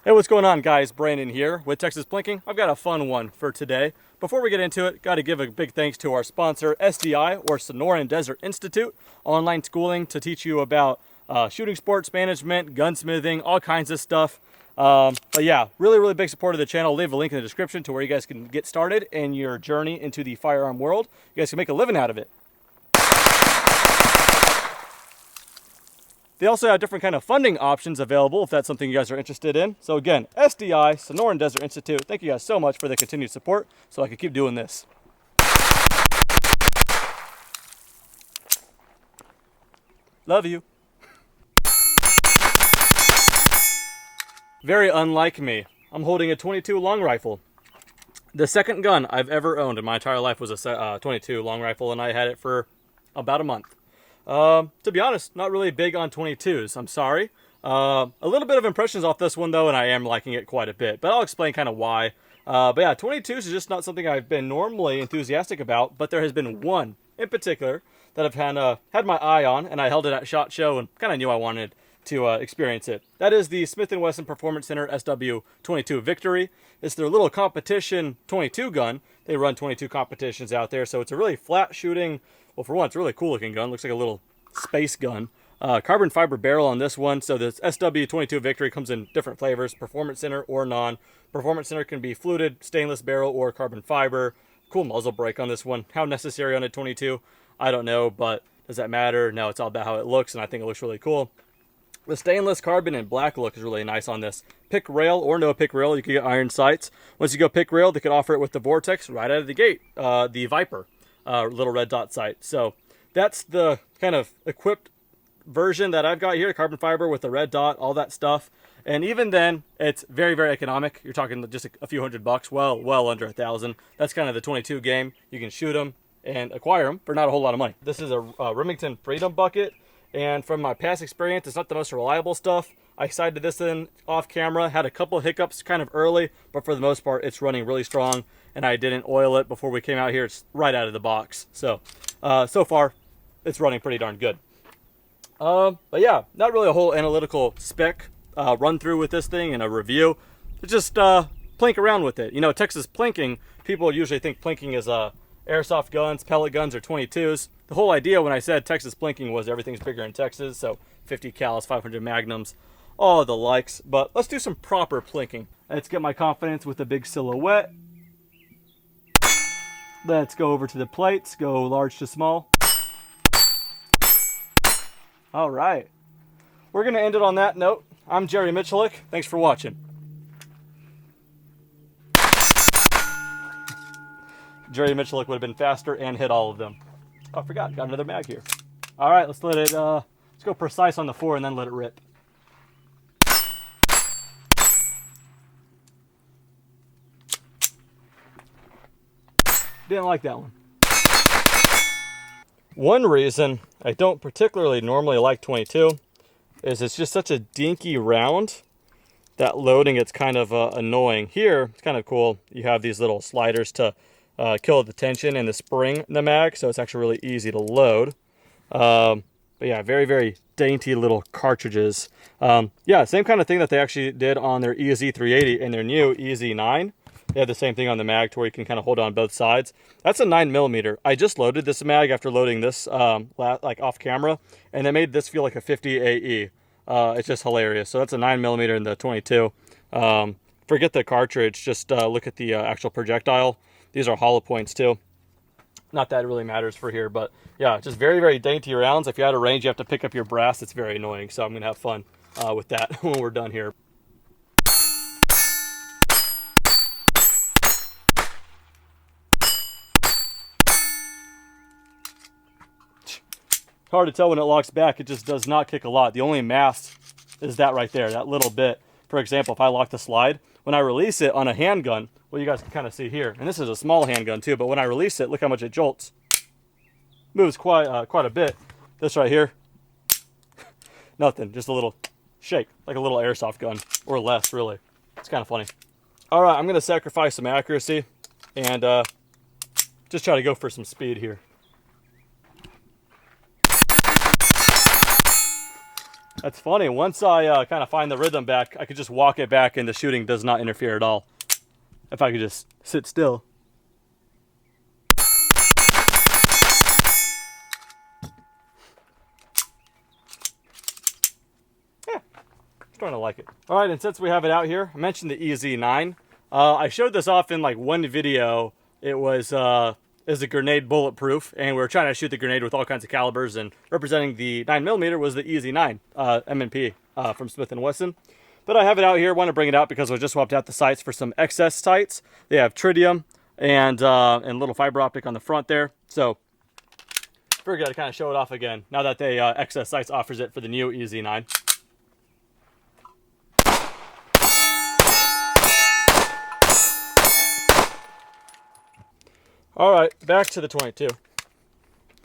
Hey, what's going on, guys? Brandon here with Texas Plinking. I've got a fun one for today. Before we get into it, got to give a big thanks to our sponsor, SDI, or Sonoran Desert Institute, online schooling to teach you about shooting sports management, gunsmithing, all kinds of stuff. But yeah, really big support of the channel. I'll leave a link in the description to where you guys can get started in your journey into the firearm world. You guys can make a living out of it. They also have different kind of funding options available if that's something you guys are interested in. So again, SDI, Sonoran Desert Institute, thank you guys so much for the continued support so I can keep doing this. Love you. Very unlike me, I'm holding a 22 long rifle. The second gun I've ever owned in my entire life was a 22 long rifle, and I had it for about a month. To be honest, not really big on 22s. I'm sorry. A little bit of impressions off this one though, and I am liking it quite a bit, but I'll explain kind of why. But yeah, 22s is just not something I've been normally enthusiastic about, but there has been one in particular that I've had my eye on, and I held it at SHOT Show and kind of knew I wanted to experience it. That is the Smith Wesson Performance Center SW22 Victory. It's their little competition 22 gun. They run 22 competitions out there, so it's a really flat shooting. Well, for one, it's a really cool looking gun. Looks like a little space gun. Carbon fiber barrel on this one. So this SW22 Victory comes in different flavors, Performance Center or non. Performance Center can be fluted, stainless barrel, or carbon fiber. Cool muzzle brake on this one. How necessary on a 22? I don't know, but does that matter? No, it's all about how it looks, and I think it looks really cool. The stainless carbon and black look is really nice on this. Pick rail or no pick rail, you can get iron sights. Once you go pick rail, they could offer it with the Vortex right out of the gate, the Viper. Little red dot sight. So that's the kind of equipped version that I've got here, carbon fiber with the red dot, all that stuff. And even then, it's very economic. You're talking just a few $100, well under $1,000. That's kind of the 22 game. You can shoot them and acquire them for not a whole lot of money. This is a Remington Freedom bucket, and from my past experience, it's not the most reliable stuff. I sighted this in off camera, had a couple hiccups kind of early, but for the most part, it's running really strong, and I didn't oil it before we came out here. It's right out of the box. So, so far, it's running pretty darn good. But yeah, not really a whole analytical spec run through with this thing and a review. Just plink around with it. You know, Texas Plinking, people usually think Plinking is airsoft guns, pellet guns, or 22s. The whole idea when I said Texas Plinking was everything's bigger in Texas, so 50 cals, 500 magnums, all the likes. But let's do some proper plinking. Let's get my confidence with a big silhouette. Let's go over to the plates, go large to small. All right. We're going to end it on that note. I'm Jerry Mitchellick. Thanks for watching. Jerry Mitchellick would have been faster and hit all of them. Oh, I forgot. Got another mag here. All right, let's let it, let's go precise on the 4 and then let it rip. Didn't like that one. One reason I don't particularly normally like 22 is it's just such a dinky round that loading it's kind of annoying. Here, it's kind of cool. You have these little sliders to kill the tension and the spring in the mag, so it's actually really easy to load. But yeah, very dainty little cartridges. Yeah, same kind of thing that they actually did on their EZ380 and their new EZ9. They have the same thing on the mag to where you can kind of hold on both sides. That's a 9mm. I just loaded this mag after loading this like off camera, and they made this feel like a 50 AE. It's just hilarious. So that's a 9mm in the 22. Forget the cartridge, just look at the actual projectile. These are hollow points too. Not that it really matters for here, but yeah, just very dainty rounds. If you're out of range, you have to pick up your brass. It's very annoying, so I'm gonna have fun with that when we're done here. Hard to tell when it locks back. It just does not kick a lot. The only mass is that right there, that little bit. For example, if I lock the slide, when I release it on a handgun, well, you guys can kind of see here, and this is a small handgun too, but when I release it, look how much it jolts. Moves quite a bit. This right here, nothing, just a little shake, like a little airsoft gun, or less, really. It's kind of funny. All right, I'm gonna sacrifice some accuracy and just try to go for some speed here. That's funny. Once I kind of find the rhythm back, I could just walk it back and the shooting does not interfere at all. If I could just sit still. Yeah, starting to like it. All right, and since we have it out here, I mentioned the EZ9. I showed this off in like one video. It was is a grenade bulletproof, and we were trying to shoot the grenade with all kinds of calibers, and representing the 9mm was the EZ9 M&P from Smith Wesson. But I have it out here. Want to bring it out because I just swapped out the sights for some XS sights. They have tritium and little fiber optic on the front there. So figured I'd kind of show it off again now that the XS sights offers it for the new EZ9. All right, back to the 22.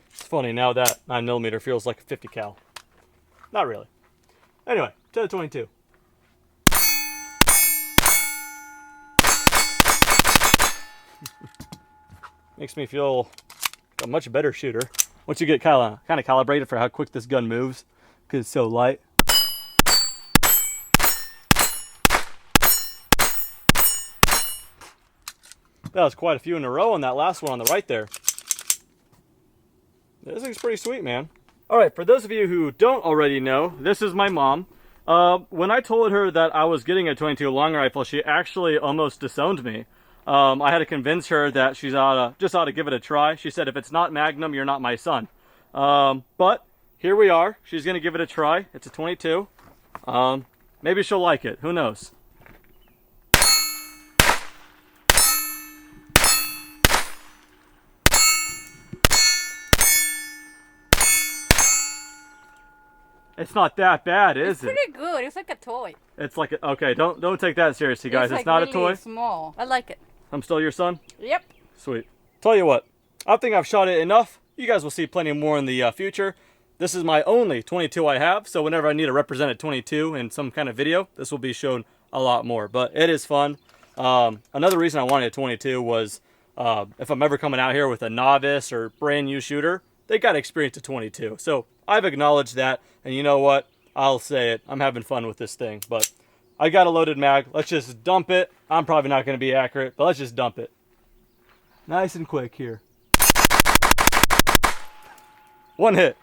It's funny, now that 9mm feels like a 50 cal. Not really. Anyway, to the 22. Makes me feel a much better shooter. Once you get kind of calibrated for how quick this gun moves, because it's so light. That was quite a few in a row on that last one on the right there. This thing's pretty sweet, man. All right, for those of you who don't already know, this is my mom. When I told her that I was getting a 22 long rifle, she actually almost disowned me. I had to convince her that she's just ought to give it a try. She said, if it's not Magnum, you're not my son. But here we are. She's going to give it a try. It's a 22. Maybe she'll like it. Who knows? It's not that bad, is it? It's pretty good. It's like a toy. It's like a, okay, don't take that seriously, guys. It's like not really a toy. Small. I like it. I'm still your son? Yep. Sweet. Tell you what, I think I've shot it enough. You guys will see plenty more in the future. This is my only 22 I have, so whenever I need a represented 22 in some kind of video, this will be shown a lot more. But it is fun. Another reason I wanted a 22 was if I'm ever coming out here with a novice or brand new shooter, they got to experience a 22. So I've acknowledged that, and you know what? I'll say it. I'm having fun with this thing, but I got a loaded mag. Let's just dump it. I'm probably not going to be accurate, but let's just dump it. Nice and quick here. One hit.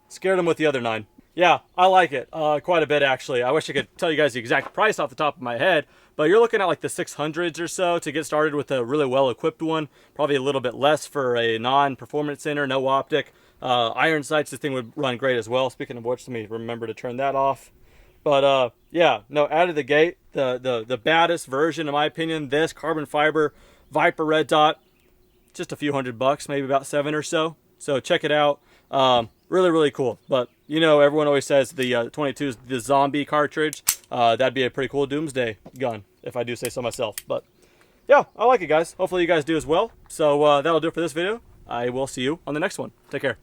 Scared him with the other 9. Yeah, I like it quite a bit, actually. I wish I could tell you guys the exact price off the top of my head, but you're looking at like the 600s or so to get started with a really well-equipped one. Probably a little bit less for a non-performance center, no optic. Iron sights, this thing would run great as well. Speaking of which, let me remember to turn that off. But yeah, no, out of the gate, the baddest version, in my opinion, this carbon fiber Viper red dot, just a few $100, maybe about 7 or so. So check it out. Really, really cool. But you know, everyone always says the 22 is the zombie cartridge. That'd be a pretty cool doomsday gun, if I do say so myself. But yeah, I like it, guys. Hopefully you guys do as well. So that'll do it for this video. I will see you on the next one. Take care.